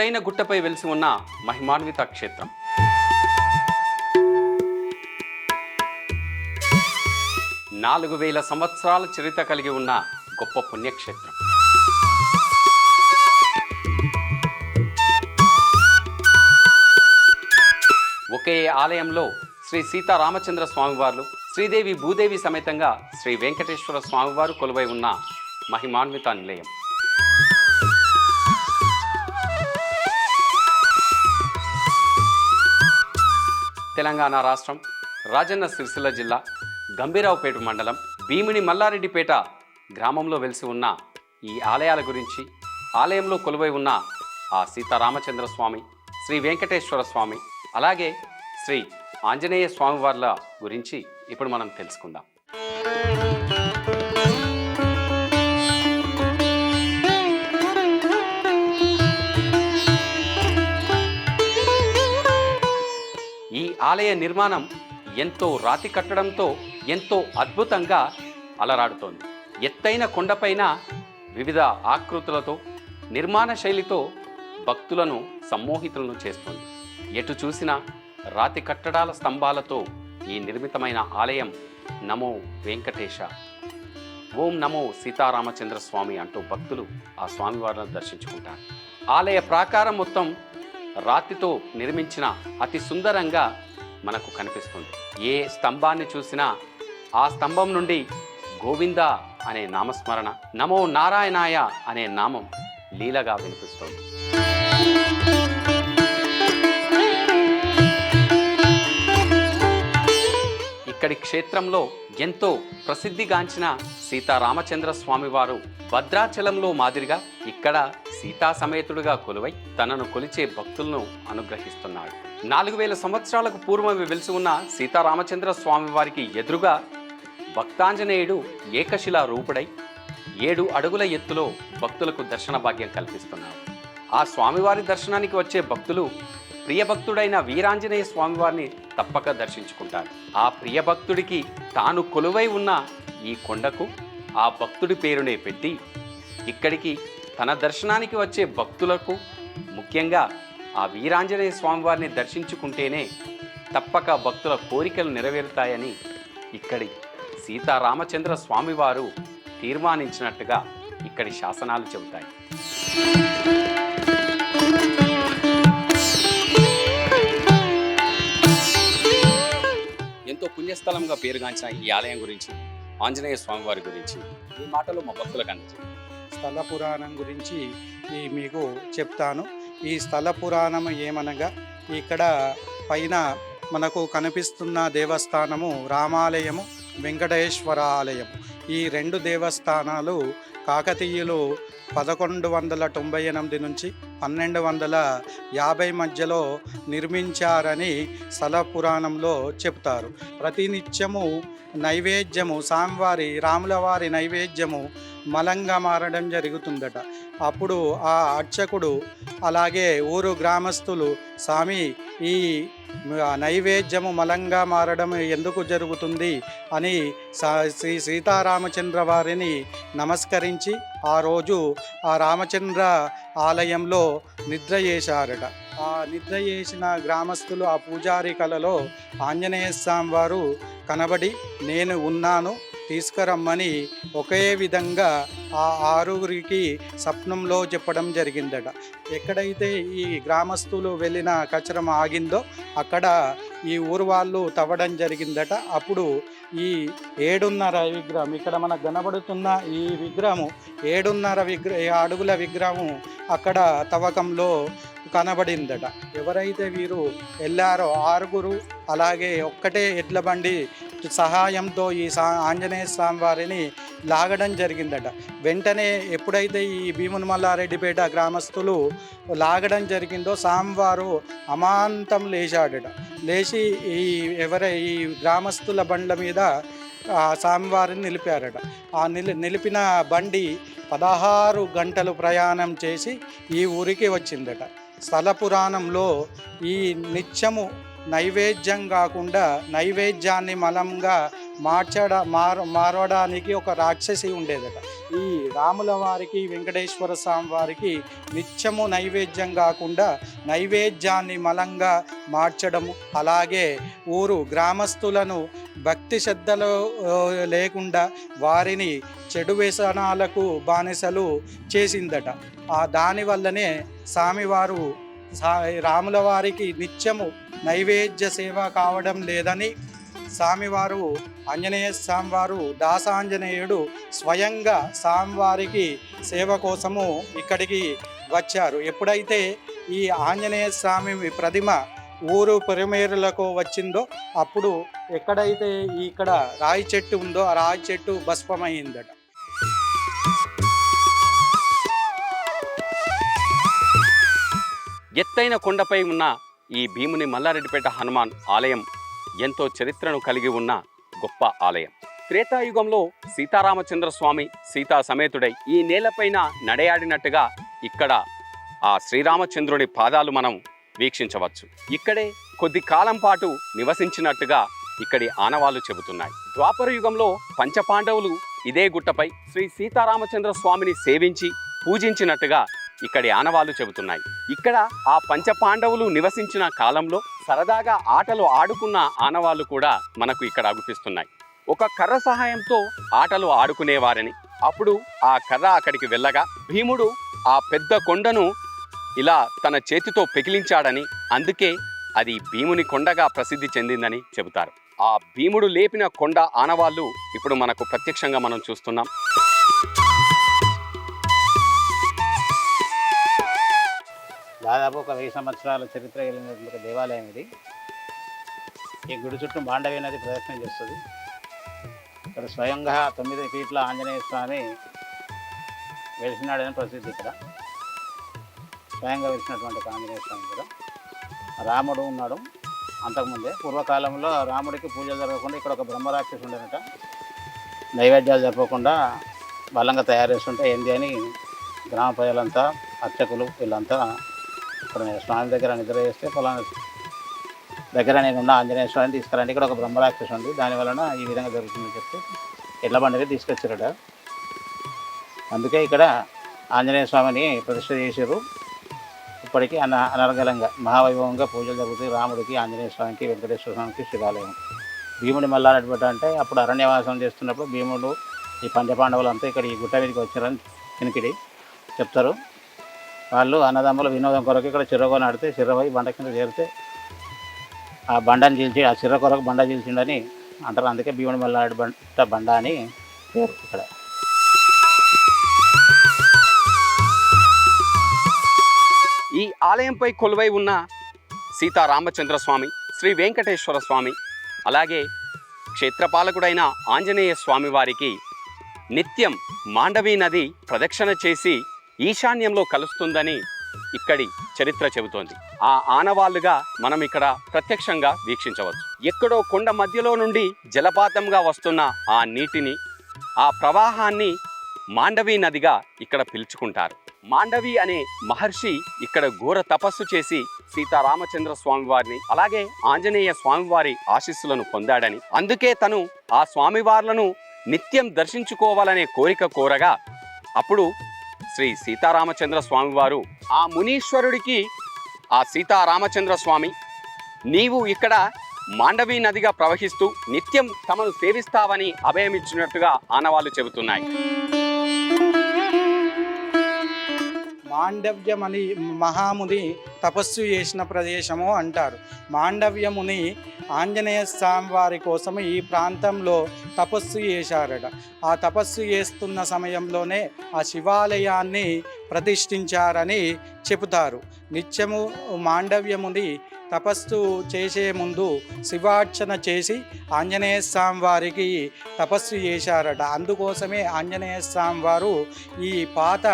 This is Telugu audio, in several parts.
ఎత్తైన గుట్టపై వెలిసి ఉన్న మహిమాన్విత క్షేత్రం. నాలుగు 4000 సంవత్సరాల చరిత్ర కలిగి ఉన్న గొప్ప పుణ్యక్షేత్రం. ఒకే ఆలయంలో శ్రీ సీతారామచంద్ర స్వామివార్లు, శ్రీదేవి భూదేవి సమేతంగా శ్రీ వెంకటేశ్వర స్వామివారు కొలువై ఉన్న మహిమాన్విత నిలయం. తెలంగాణ రాష్ట్రం రాజన్న సిరిసిల్ల జిల్లా గంభీరావుపేట మండలం భీమిని మల్లారెడ్డిపేట గ్రామంలో వెలిసి ఉన్న ఈ ఆలయాల గురించి, ఆలయంలో కొలువై ఉన్న ఆ సీతారామచంద్ర స్వామి, శ్రీ వెంకటేశ్వర స్వామి, అలాగే శ్రీ ఆంజనేయ స్వామివార్ల గురించి ఇప్పుడు మనం తెలుసుకుందాం. ఈ ఆలయ నిర్మాణం ఎంతో రాతి కట్టడంతో ఎంతో అద్భుతంగా అలరాడుతోంది. ఎత్తైన కొండపైన వివిధ ఆకృతులతో, నిర్మాణ శైలితో భక్తులను సమ్మోహితులను చేస్తుంది. ఎటు చూసినా రాతి కట్టడాల స్తంభాలతో ఈ నిర్మితమైన ఆలయం నమో వెంకటేశ, ఓం నమో సీతారామచంద్ర స్వామి అంటూ భక్తులు ఆ స్వామివారిని దర్శించుకుంటారు. ఆలయ ప్రాకారం మొత్తం రాతితో నిర్మించిన అతి సుందరంగా మనకు కనిపిస్తుంది. ఏ స్తంభాన్ని చూసినా ఆ స్తంభం నుండి గోవింద అనే నామస్మరణ, నమో నారాయణాయ అనే నామం లీలగా వినిపిస్తోంది. ఇక్కడి క్షేత్రంలో ఎంతో ప్రసిద్ధిగాంచిన సీతారామచంద్ర స్వామివారు భద్రాచలంలో మాదిరిగా ఇక్కడ సీతా సమేతుడుగా కొలువై తనను కొలిచే భక్తులను అనుగ్రహిస్తున్నాడు. 4000 సంవత్సరాలకు పూర్వం వెలిసి ఉన్న సీతారామచంద్ర స్వామివారికి ఎదురుగా భక్తాంజనేయుడు ఏకశిలా రూపుడై 7 అడుగుల ఎత్తులో భక్తులకు దర్శన భాగ్యం కల్పిస్తున్నాడు. ఆ స్వామివారి దర్శనానికి వచ్చే భక్తులు ప్రియభక్తుడైన వీరాంజనేయ స్వామివారిని తప్పక దర్శించుకుంటారు. ఆ ప్రియభక్తుడికి తాను కొలువై ఉన్న ఈ కొండకు ఆ భక్తుడి పేరునే పెట్టి ఇక్కడికి తన దర్శనానికి వచ్చే భక్తులకు, ముఖ్యంగా ఆ వీరాంజనేయ స్వామివారిని దర్శించుకుంటేనే తప్పక భక్తుల కోరికలు నెరవేరుతాయని ఇక్కడి సీతారామచంద్ర స్వామివారు తీర్మానించినట్టుగా ఇక్కడి శాసనాలు చెబుతాయి. ఎంతో పుణ్యస్థలంగా పేరుగాంచిన ఈ ఆలయం గురించి, ఆంజనేయ స్వామివారి గురించి ఈ మాటలు మా భక్తులకు అందించారు. స్థల పురాణం గురించి మీకు చెప్తాను. ఈ స్థల పురాణం ఏమనగా, ఇక్కడ పైన మనకు కనిపిస్తున్న దేవస్థానము రామాలయము, వెంకటేశ్వర ఆలయము. ఈ 2 దేవస్థానాలు కాకతీయులు 1198 నుంచి 1250 మధ్యలో నిర్మించారని స్థల పురాణంలో చెప్తారు. ప్రతినిత్యము నైవేద్యము, స్వామివారి రాములవారి నైవేద్యము మలంగా మారడం జరుగుతుందట. అప్పుడు ఆ అర్చకుడు అలాగే ఊరు గ్రామస్తులు, స్వామి ఈ నైవేద్యము మలంగా మారడం ఎందుకు జరుగుతుంది అని శ్రీ సీతారామచంద్ర వారిని నమస్కరించి ఆ రోజు ఆ రామచంద్ర ఆలయంలో నిద్ర చేశారట. ఆ నిద్ర చేసిన గ్రామస్తులు ఆ పూజారి కలలో ఆంజనేయ స్వామి వారు కనబడి నేను ఉన్నాను తీసుకురమ్మని ఒకే విధంగా ఆ 6గురికి స్వప్నంలో చెప్పడం జరిగిందట. ఎక్కడైతే ఈ గ్రామస్తులు వెళ్ళిన కచరం ఆగిందో అక్కడ ఈ ఊరు వాళ్ళు తవ్వడం జరిగిందట. అప్పుడు ఈ 7.5 విగ్రహం, ఇక్కడ మనకు కనబడుతున్న ఈ విగ్రహము 7.5 అడుగుల విగ్రహము అక్కడ తవ్వకంలో కనబడిందట. ఎవరైతే వీరు వెళ్ళారో 6గురు అలాగే ఒక్కటే ఎడ్ల బండి సహాయంతో ఈ ఆంజనేయ స్వామి వారిని లాగడం జరిగిందట. వెంటనే ఎప్పుడైతే ఈ భీముని మల్లారెడ్డిపేట గ్రామస్తులు లాగడం జరిగిందో స్వామివారు అమాంతం లేచాడట. లేచి ఈ గ్రామస్తుల బండ్ల మీద స్వామివారిని నిలిపారట. ఆ నిలిపిన బండి 16 గంటలు ప్రయాణం చేసి ఈ ఊరికి వచ్చిందట. స్థల పురాణంలో ఈ నిత్యము నైవేద్యం కాకుండా నైవేద్యాన్ని మలంగా మారడానికి ఒక రాక్షసి ఉండేదట. ఈ రాముల వారికి వెంకటేశ్వర స్వామి వారికి నిత్యము నైవేద్యం కాకుండా నైవేద్యాన్ని మలంగా మార్చడము, అలాగే ఊరు గ్రామస్తులను భక్తి శ్రద్ధలు లేకుండా వారిని చెడు వ్యసనాలకు బానిసలు చేసిందట. దానివల్లనే స్వామివారు రాముల వారికి నిత్యము నైవేద్య సేవ కావడం లేదని స్వామివారు ఆంజనేయ స్వామివారు దాసాంజనేయుడు స్వయంగా స్వామివారికి సేవ కోసము ఇక్కడికి వచ్చారు. ఎప్పుడైతే ఈ ఆంజనేయ స్వామి ప్రతిమ ఊరు పొరిమేరులకు వచ్చిందో అప్పుడు ఎక్కడైతే ఇక్కడ రాయి చెట్టు ఉందో ఆ రాయి చెట్టు భస్మమైందట. ఎత్తైన కొండపై ఉన్న ఈ భీముని మల్లారెడ్డిపేట హనుమాన్ ఆలయం ఎంతో చరిత్రను కలిగి ఉన్న గొప్ప ఆలయం. త్రేతాయుగంలో సీతారామచంద్ర స్వామి సీతా సమేతుడై ఈ నేలపైన నడయాడినట్టుగా ఇక్కడ ఆ శ్రీరామచంద్రుని పాదాలు మనం వీక్షించవచ్చు. ఇక్కడే కొద్ది కాలం పాటు నివసించినట్టుగా ఇక్కడి ఆనవాళ్లు చెబుతున్నాయి. ద్వాపర యుగంలో పంచపాండవులు ఇదే గుట్టపై శ్రీ సీతారామచంద్ర స్వామిని సేవించి పూజించినట్టుగా ఇక్కడి ఆనవాళ్లు చెబుతున్నాయి. ఇక్కడ ఆ పంచపాండవులు నివసించిన కాలంలో సరదాగా ఆటలు ఆడుకున్న ఆనవాళ్లు కూడా మనకు ఇక్కడ అగుపిస్తున్నాయి. ఒక కర్ర సహాయంతో ఆటలు ఆడుకునేవారని, అప్పుడు ఆ కర్ర అక్కడికి వెళ్ళగా భీముడు ఆ పెద్ద కొండను ఇలా తన చేతితో పెకిలించాడని, అందుకే అది భీముని కొండగా ప్రసిద్ధి చెందిందని చెబుతారు. ఆ భీముడు లేపిన కొండ ఆనవాళ్లు ఇప్పుడు మనకు ప్రత్యక్షంగా మనం చూస్తున్నాం. దాదాపు ఒక 1000 సంవత్సరాల చరిత్ర కలిగినటువంటి దేవాలయం ఇది. ఈ గుడి చుట్టూ మాండవి నది ప్రదక్షిణ చేస్తుంది. ఇక్కడ స్వయంగా 9 ఫీట్ల ఆంజనేయ స్వామి వెలిసినాడని ప్రసిద్ధి. ఇక్కడ స్వయంగా వెలిసినటువంటి ఆంజనేయ స్వామి కూడా రాముడు ఉన్నాడు. అంతకుముందే పూర్వకాలంలో రాముడికి పూజలు జరగకుండా ఇక్కడ ఒక బ్రహ్మరాక్షసు ఉండేనట. నైవేద్యాలు జరపకుండా బలంగా తయారు చేస్తుంటే ఏంది అని గ్రామ ప్రజలంతా అర్చకులు వీళ్ళంతా ఇక్కడ స్వామి దగ్గర నిద్ర చేస్తే ఫలానా దగ్గర నేనున్న ఆంజనేయ స్వామిని తీసుకురండి, ఇక్కడ ఒక బ్రహ్మరాక్షసు ఉంది, దానివలన ఈ విధంగా జరుగుతుందని చెప్తే ఎడ్ల బండిని తీసుకొచ్చారట. అందుకే ఇక్కడ ఆంజనేయ స్వామిని ప్రతిష్ఠ చేశారు. ఇప్పటికీ అనర్గళంగా మహావైభవంగా పూజలు జరుగుతాయి. రాముడికి, ఆంజనేయ స్వామికి, వెంకటేశ్వర స్వామికి శివాలయం. భీముడి మల్లారెడ్డిపేట అంటే అప్పుడు అరణ్యవాసం చేస్తున్నప్పుడు భీముడు ఈ పంచపాండవులు అంతా ఇక్కడ ఈ గుట్ట మీదకి వచ్చారని వెనుకిడి చెప్తారు. వాళ్ళు అన్నదమ్ముల వినోదం కొరకు ఇక్కడ చిర్రగో నడితే చిర్రపోయి బండ కింద చేరితే ఆ బండని చీల్చి ఆ చిర్ర కొరకు బండ చీల్చిండని అంటారు. అందుకే భీముడి మల్లారెడ్డిపేట బండ అని పేరు. ఇక్కడ ఈ ఆలయంపై కొలువై ఉన్న సీతారామచంద్ర స్వామి, శ్రీ వెంకటేశ్వర స్వామి, అలాగే క్షేత్రపాలకుడైన ఆంజనేయ స్వామి వారికి నిత్యం మాండవీ నది ప్రదక్షిణ చేసి ఈశాన్యంలో కలుస్తుందని ఇక్కడి చరిత్ర చెబుతోంది. ఆ ఆనవాళ్లుగా మనం ఇక్కడ ప్రత్యక్షంగా వీక్షించవచ్చు. ఎక్కడో కొండ మధ్యలో నుండి జలపాతంగా వస్తున్న ఆ నీటిని, ఆ ప్రవాహాన్ని మాండవీ నదిగా ఇక్కడ పిలుచుకుంటారు. మాండవి అనే మహర్షి ఇక్కడ ఘోర తపస్సు చేసి సీతారామచంద్ర స్వామి వారిని అలాగే ఆంజనేయ స్వామివారి ఆశీస్సులను పొందాడని, అందుకే తను ఆ స్వామివార్లను నిత్యం దర్శించుకోవాలనే కోరిక కోరగా అప్పుడు శ్రీ సీతారామచంద్ర స్వామివారు ఆ మునీశ్వరుడికి ఆ సీతారామచంద్ర స్వామి నీవు ఇక్కడ మాండవీ నదిగా ప్రవహిస్తూ నిత్యం తమను సేవిస్తావని అభయమిచ్చినట్టుగా ఆనవాళ్లు చెబుతున్నాయి. మాండవ్యమని మహాముని తపస్సు చేసిన ప్రదేశము అంటారు. మాండవ్యముని ఆంజనేయ స్వామి వారి కోసం ఈ ప్రాంతంలో తపస్సు చేశారట. ఆ తపస్సు చేస్తున్న సమయంలోనే ఆ శివాలయాన్ని ప్రతిష్ఠించారని చెబుతారు. నిత్యము మాండవ్యముని తపస్సు చేసే ముందు శివార్చన చేసి ఆంజనేయ స్వామి వారికి తపస్సు చేశారట. అందుకోసమే ఆంజనేయ స్వామి వారు ఈ పాత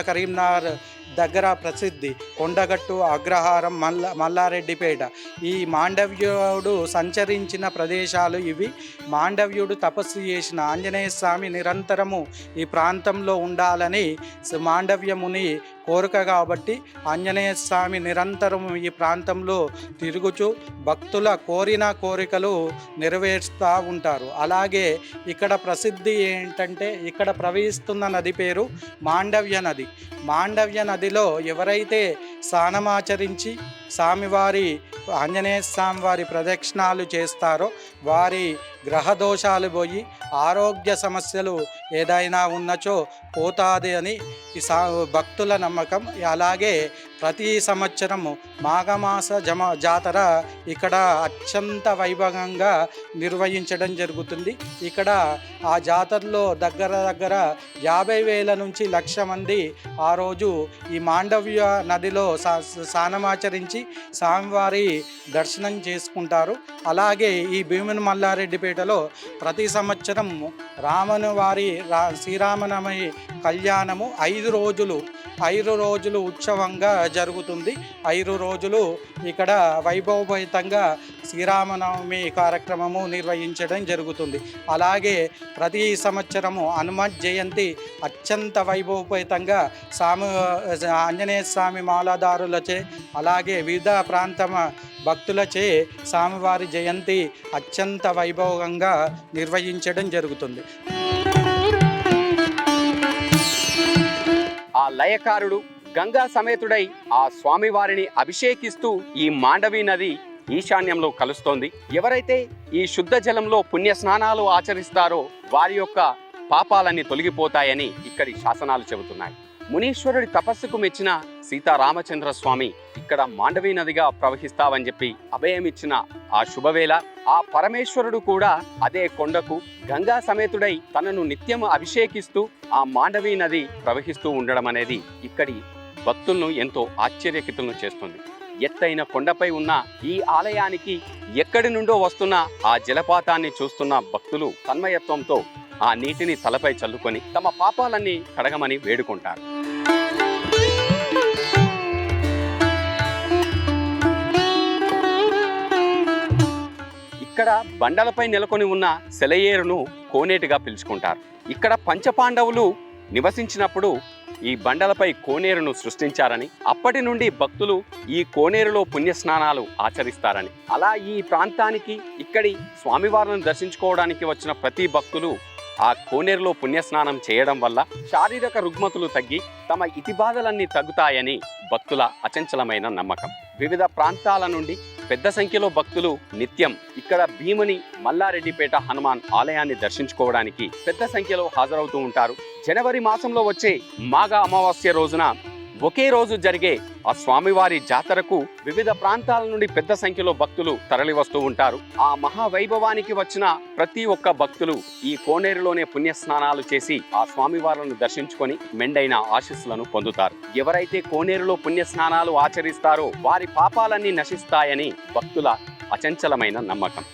కరీంనగర్ దగ్గర ప్రసిద్ధి కొండగట్టు అగ్రహారం మల్లారెడ్డిపేట ఈ మాండవ్యుడు సంచరించిన ప్రదేశాలు ఇవి. మాండవ్యుడు తపస్సు చేసిన ఆంజనేయ స్వామి నిరంతరము ఈ ప్రాంతంలో ఉండాలని మాండవ్యముని కోరిక కాబట్టి ఆంజనేయ స్వామి నిరంతరం ఈ ప్రాంతంలో తిరుగుచూ భక్తుల కోరిన కోరికలు నెరవేరుస్తూ ఉంటారు. అలాగే ఇక్కడ ప్రసిద్ధి ఏంటంటే ఇక్కడ ప్రవహిస్తున్న నది పేరు మాండవ్య నది. మాండవ్య నదిలో ఎవరైతే స్నానమాచరించి స్వామివారి ఆంజనేయ స్వామి వారి ప్రదక్షిణాలు చేస్తారో వారి గ్రహదోషాలు పోయి ఆరోగ్య సమస్యలు ఏదైనా ఉన్నచో పోతాది అని ఈ భక్తుల నమ్మకం. అలాగే ప్రతి సంవత్సరము మాఘమాస జాతర ఇక్కడ అత్యంత వైభవంగా నిర్వహించడం జరుగుతుంది. ఇక్కడ ఆ జాతరలో దగ్గర 50,000 నుంచి 1,00,000 మంది ఆ రోజు ఈ మాండవ్య నదిలో స్నానమాచరించి స్వామివారి దర్శనం చేసుకుంటారు. అలాగే ఈ భీముని మల్లారెడ్డిపేటలో ప్రతి సంవత్సరం రాముని వారి శ్రీరామనవమి కళ్యాణము 5 రోజులు ఉత్సవంగా జరుగుతుంది. 5 రోజులు ఇక్కడ వైభవపేతంగా శ్రీరామనవమి కార్యక్రమము నిర్వహించడం జరుగుతుంది. అలాగే ప్రతి సంవత్సరము హనుమత్ జయంతి అత్యంత వైభవపేతంగా ఆంజనేయ స్వామి మాలాదారులచే అలాగే వివిధ ప్రాంత భక్తులచే స్వామివారి జయంతి అత్యంత వైభవంగా నిర్వహించడం జరుగుతుంది. ఆ లయకారుడు గంగా సమేతుడై ఆ స్వామివారిని అభిషేకిస్తూ ఈ మాండవి నది ఈశాన్యంలో కలుస్తోంది. ఎవరైతే ఈ శుద్ధ జలంలో పుణ్య స్నానాలు ఆచరిస్తారో వారి యొక్క పాపాలన్నీ తొలగిపోతాయని ఇక్కడి శాసనాలు చెబుతున్నాయి. మునీశ్వరుడి తపస్సుకు మెచ్చిన సీతారామచంద్ర స్వామి ఇక్కడ మాండవి నదిగా ప్రవహిస్తావని చెప్పి అభయమిచ్చిన ఆ శుభవేళ ఆ పరమేశ్వరుడు కూడా అదే కొండకు గంగా సమేతుడై తనను నిత్యం అభిషేకిస్తూ ఆ మాండవి నది ప్రవహిస్తూ ఉండడం అనేది ఇక్కడి భక్తులను ఎంతో ఆశ్చర్యకితులను చేస్తుంది. ఎత్తైన కొండపై ఉన్న ఈ ఆలయానికి ఎక్కడి నుండో వస్తున్న ఆ జలపాతాన్ని చూస్తున్న భక్తులు తన్మయత్వంతో ఆ నీటిని తలపై చల్లుకొని తమ పాపాలన్నీ కడగమని వేడుకుంటారు. ఇక్కడ బండలపై నెలకొని ఉన్న సెలయేరును కోనేటిగా పిలుచుకుంటారు. ఇక్కడ పంచపాండవులు నివసించినప్పుడు ఈ బండలపై కోనేరును సృష్టించారని, అప్పటి నుండి భక్తులు ఈ కోనేరులో పుణ్యస్నానాలు ఆచరిస్తారని, అలా ఈ ప్రాంతానికి ఇక్కడి స్వామివారిని దర్శించుకోవడానికి వచ్చిన ప్రతి భక్తులు ఆ కోనేరులో పుణ్యస్నానం చేయడం వల్ల శారీరక రుగ్మతులు తగ్గి తమ ఇతిబాధలన్నీ తగ్గుతాయని భక్తుల అచంచలమైన నమ్మకం. వివిధ ప్రాంతాల నుండి పెద్ద సంఖ్యలో భక్తులు నిత్యం ఇక్కడ భీముని మల్లారెడ్డిపేట హనుమాన్ ఆలయాన్ని దర్శించుకోవడానికి పెద్ద సంఖ్యలో హాజరవుతూ ఉంటారు. జనవరి మాసంలో వచ్చే మాఘ అమావాస్య రోజున ఒకే రోజు జరిగే ఆ స్వామివారి జాతరకు వివిధ ప్రాంతాల నుండి పెద్ద సంఖ్యలో భక్తులు తరలి వస్తూ ఉంటారు. ఆ మహావైభవానికి వచ్చిన ప్రతి ఒక్క భక్తులు ఈ కోనేరులోనే పుణ్యస్నానాలు చేసి ఆ స్వామివారిని దర్శించుకొని మెండైన ఆశీస్సులను పొందుతారు. ఎవరైతే కోనేరులో పుణ్యస్నానాలు ఆచరిస్తారో వారి పాపాలన్నీ నశిస్తాయని భక్తుల అచంచలమైన నమ్మకం.